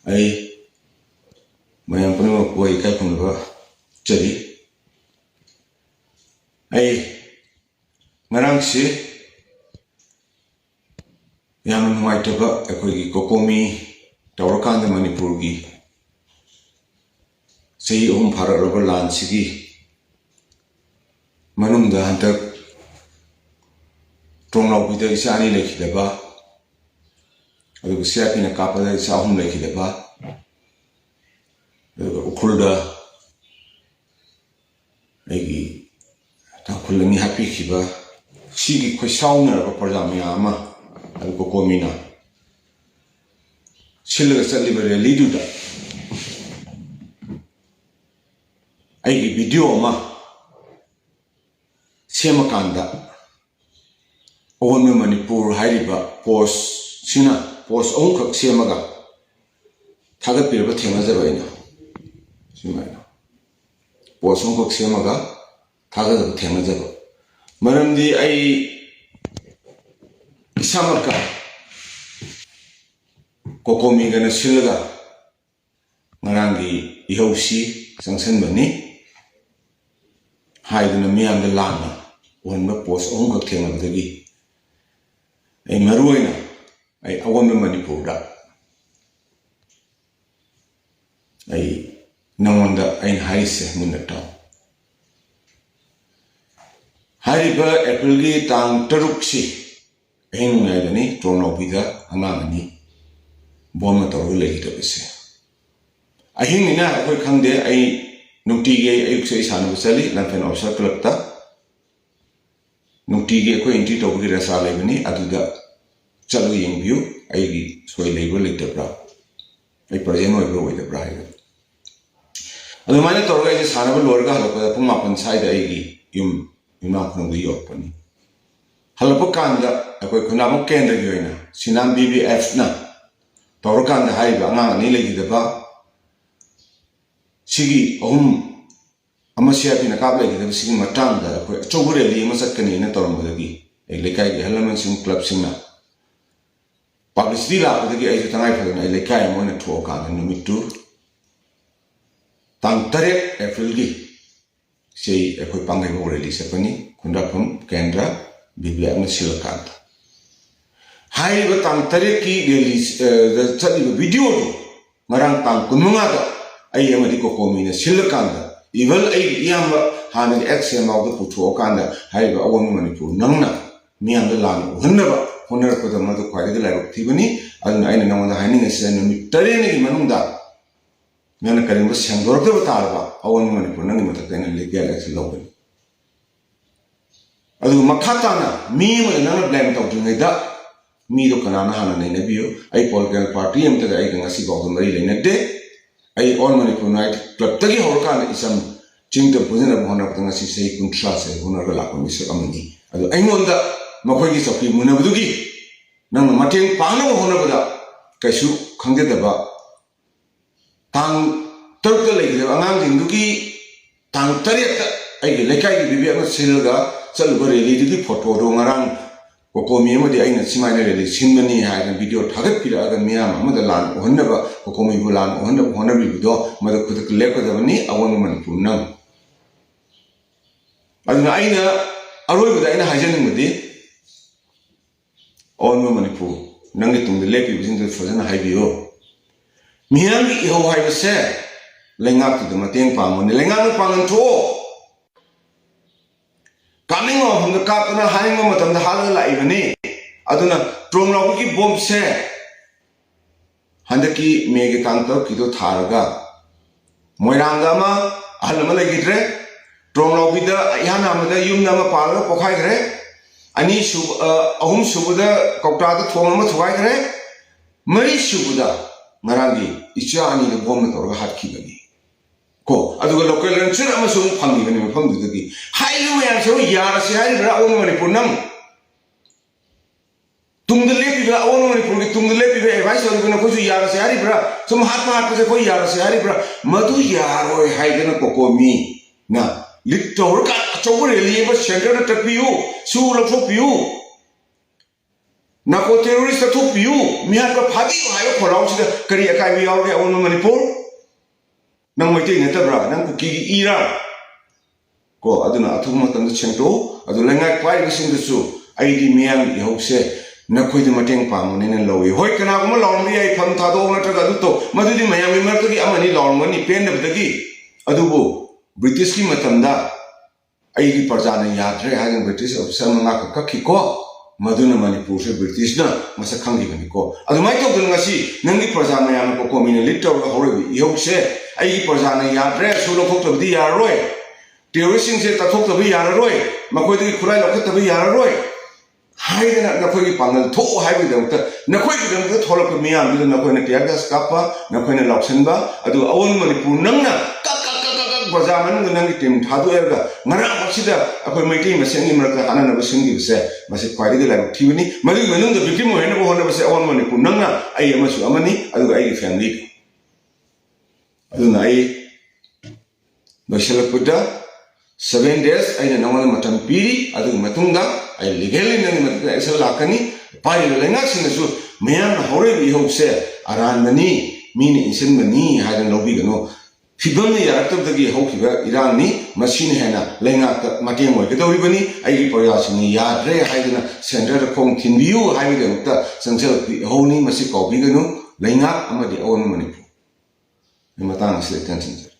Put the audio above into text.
ai mayam puno koi kai pun ba jadi ai ngarang si yang nuai taba akoi kokomi tawrakan de manipur gi sei phara roba lan sigi manung da hantak tonglau bida isa ani lekhidaba adu sia pina kapada isa hum lekhidaba ukhulda egi ta khulni happy khiba sigi khoi sauna ro parjami ama adu kokomina silga salibare liduda egi video ma semakanda on Manipur Hariba post Sina post on cook semaga Taga Pirba Temazavina Simana post on cook semaga Taga Temazava Maramdi I Samaka Kokomi Gana Silga Marangi Yoshi Sansan Bani Hiding a me and the Lana one post on cook Temazagi ai maruina ai awam Manipur da ai namonda ai haise munata hariba April gi tang taruksi eng ngai tono bida amangani bom to le hita bese ahing ina koi khangde ai nukti ge ai sei sanu sali lanfen officer club ta nukti ge ko entry to gi rasa lebani aduda chalo yeng view ai gi soi label later bra ai present oi bro with the bra adu mane to ga ji sanaba lor ga halapa pung mapan sai da ai gi yum ima khong gi yok pani halapa kan da akoi khuna mo kendra gi oina sinam BBF na to kan da hai ba nga ni le gi da ba sigi Amasia pina kabla kita bising matang da ko chogure li masak kani na torom dagi e lekai ge halaman sing club sing na publicity la dagi ai tangai pha na lekai mo na tho ka na numitu tang tare April gi sei e ko pangai mo release pani kunda phum kendra bibia na silkan hai ba tang tare ki release the chali video marang tang kununga da ai amadi ko komi na silkan da Evil a yamba hand axiom of the Putuokanda, Haiba, a woman Manipur, Nana, me and the land, whenever, for the mother quite like Tibani, and I know the hiding is an Tereni Manunda. Nanakarim was Sandor of Talba, a woman Manipur, none of the legal as Logan. Adu Makatana, me with another blank of Juneda, me the Kanana and Nebio, I political party, and the Agency of the Marine in a day. I all Manipur night club Tagi Horkan is some ching the position of honor of the Nasi say Kuntrase, Honorable Mr. Amani. I know that Makogi of Munabugi. Nang Martin Pano Honorable Kashu Kangedaba Tang Turtle Lake, the Anang Duki Tang Tariat, I get Lekai, Bibiana Silga, Salubari, Lady Photo, Rongarang. Kokomi mo di ay na simane le sinmani ha na video thagat pila aga miya ma da lan ohna ba kokomi bulan ohna bi video ma da kudak le ko da ni awon man punam aduna aina aroi ba aina hajan mo di on mo manipu nangi tung le pi bijin da fazana hai bio miyang i ho hai ba se lenga tu da mateng pa mo ni lenga pa ngan tho coming off from the Kapana Hangum of the Hala Ivani Aduna Tromloki bomb se Handaki Megatanto Kido Taraga Moirangama Alamalagidre Tromlopida Yanamada Yumnama Pala Pokaigre Ani Ahum Subuda Koktata Tomama Twaigre Mari Subuda Marangi Ichani the bomb or Hatkibani Ko aduga local rancher amasung phangi bani mafam dudagi hailu mayam so yara se hai bra on Manipur nam tungdle pi bra on Manipur ki tungdle pi be advice on ko ju yara se hai bra sum hat ko se ko yara se hai bra madu yaro hai gana kokomi na littor ka chobure li ba center ta piu su lo so piu Nako terrorist tu piu, mihan ka phabi hayo khorau sida kari akai bi yaw de awon Manipur. Nang mai te ne tabra, nang ku ki ira. Ko aduna athuma tan chento, adu lengai kwai gising su, ai di mihan yaw se na khoi de mateng pam ne ne lowi. Hoi kana kuma lawn mi ai pham tha do na ta du to, madu di mayam mi mar to ki amani lawn mani pen de gi. Adu bo British ki matamda ai di parjana yadre ha British officer nga ka ki ko. Maduna Manipur se British na masa khangi bani ko adumai to dun ngasi nangi praja mayam ko komine litter ga hore yo se ai praja na ya dre su lo khok to di ya roi terrorism se ta thok to bi ya roi makoi de khulai lo khot to bi ya roi hai na khoi ki pangal tho hai bi dang ta na khoi ki dang to thol ko miyam bi na khoi na tiya gas kapa na khoi na loksan ba adu awon Manipur nang na praja man nang tim thadu erga ngara masida akoi maiti masengi marka hana na basingi se masi kwari de la thibini mari menung de victim ho hena bo hona base awon Manipur nanga ai amasu amani adu ai family adu nai bashala puta 7 days ai na namal matam piri adu matunga ai legally nang matka esal lakani pai le lenga sinasu meyan hore bi ho se aran mani mini insin mani hadan lobi gano Fibam ni yaraktab dagi haukiba Iran ni machine hena lenga mati moy ke dori bani ai proyas ni yadre haidena center khong thinbiu haide mukta sangsel honi masi kopi ganu lenga amadi awon Manipur ni matang se tension